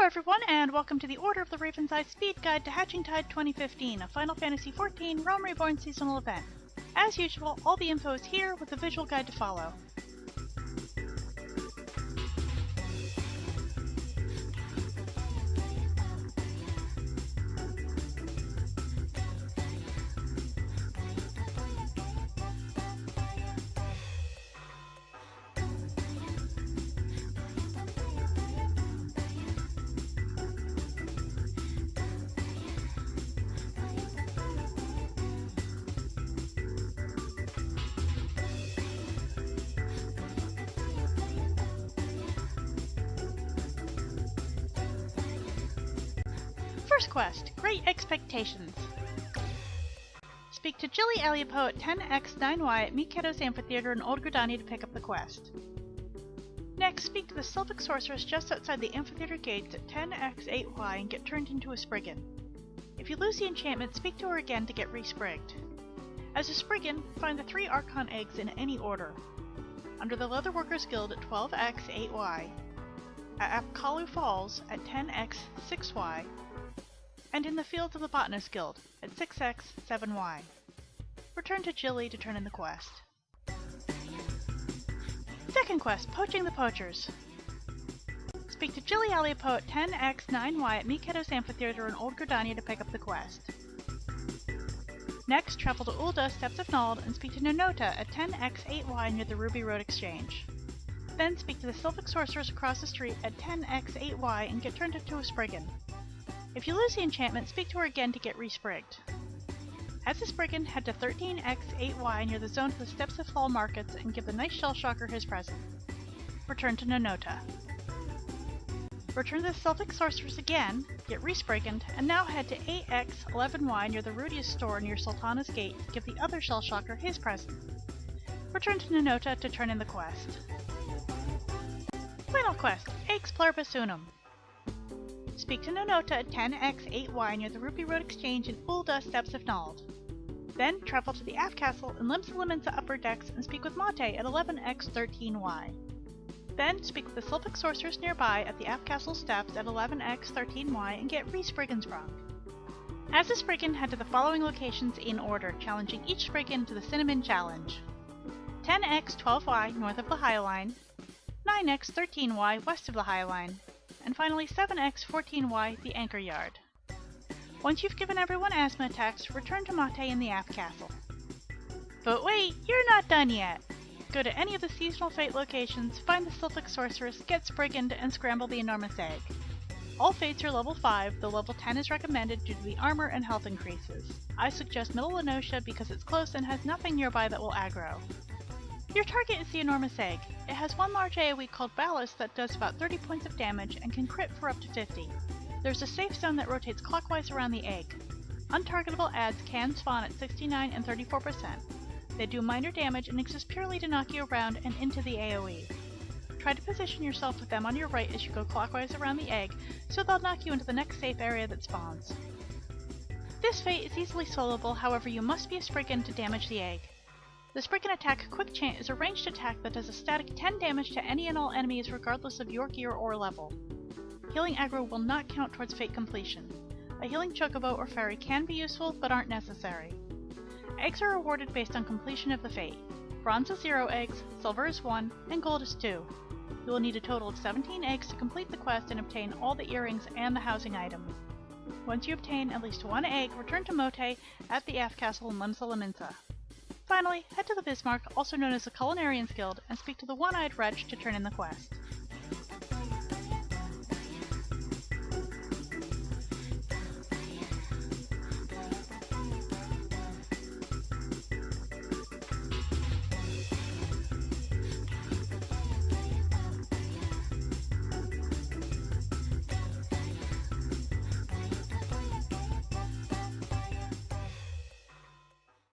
Hello everyone, and welcome to the Order of the Raven's Eye Speed Guide to Hatching Tide 2015, a Final Fantasy XIV Realm Reborn seasonal event. As usual, all the info is here with a visual guide to follow. First quest, Great Expectations. Speak to Jilly Aliapo at 10x9y at Mikedo's Amphitheater in Old Gridani to pick up the quest. Next, speak to the Sylphic Sorceress just outside the Amphitheater gates at 10x8y and get turned into a Spriggan. If you lose the enchantment, speak to her again to get re-sprigged. As a Spriggan, find the 3 Archon eggs in any order. Under the Leatherworkers Guild at 12x8y, at Apkalu Falls at 10x6y, and in the Fields of the Botanist Guild at 6x7y. Return to Jilly to turn in the quest. Second quest, Poaching the Poachers. Speak to Jilly Aliapo at 10x9y at Mikedo's Amphitheater in Old Gridani to pick up the quest. Next, travel to Ul'dah, Steppes of Nald, and speak to Nonota at 10x8y near the Ruby Road Exchange. Then speak to the Sylphic Sorceress across the street at 10x8y and get turned into a Spriggan. If you lose the enchantment, speak to her again to get re-sprigged. As a Spriggan, head to 13x8y near the zone to the Steppes of Fall Markets and give the nice Shellshocker his present. Return to Nonota. Return to the Sylphic Sorceress again, get re-sprigganed, and now head to 8x11y near the Rudius store near Sultana's Gate to give the other Shellshocker his present. Return to Nonota to turn in the quest. Final quest, Eggs Pluribus Unum. Speak to Nonota at 10x8y near the Ruby Road Exchange in Ul'dah, Steppes of Nald. Then travel to the Aft Castle in Limsa Upper Decks and speak with Mate at 11x13y. Then speak with the Sylphic Sorceress nearby at the Aft Castle steps at 11x13y and get re-Spriggan sprung. As a Spriggan, head to the following locations in order, challenging each Spriggan to the Cinnamon Challenge. 10x12y north of the High Line, 9x13y west of the High Line, and finally 7x14y, the Anchor Yard. Once you've given everyone asthma attacks, return to Mate in the Aft Castle. But wait, you're not done yet! Go to any of the Seasonal Fate locations, find the Sylphic Sorceress, get Sprigganed, and scramble the enormous egg. All fates are level 5, though level 10 is recommended due to the armor and health increases. I suggest Middle Lenosha because it's close and has nothing nearby that will aggro. Your target is the enormous egg. It has one large AoE called Ballast that does about 30 points of damage and can crit for up to 50. There's a safe zone that rotates clockwise around the egg. Untargetable adds can spawn at 69 and 34%. They do minor damage and exist purely to knock you around and into the AoE. Try to position yourself with them on your right as you go clockwise around the egg, so they'll knock you into the next safe area that spawns. This fate is easily soloable, however you must be a Spriggan to damage the egg. The Spriggan attack Quick Chant is a ranged attack that does a static 10 damage to any and all enemies regardless of your gear or level. Healing aggro will not count towards fate completion. A healing chocobo or fairy can be useful, but aren't necessary. Eggs are awarded based on completion of the fate. Bronze is 0 eggs, silver is 1, and gold is 2. You will need a total of 17 eggs to complete the quest and obtain all the earrings and the housing item. Once you obtain at least 1 egg, return to Mate at the Aft Castle in Limsa. Finally, head to the Bismarck, also known as the Culinarians Guild, and speak to the One-Eyed Wretch to turn in the quest.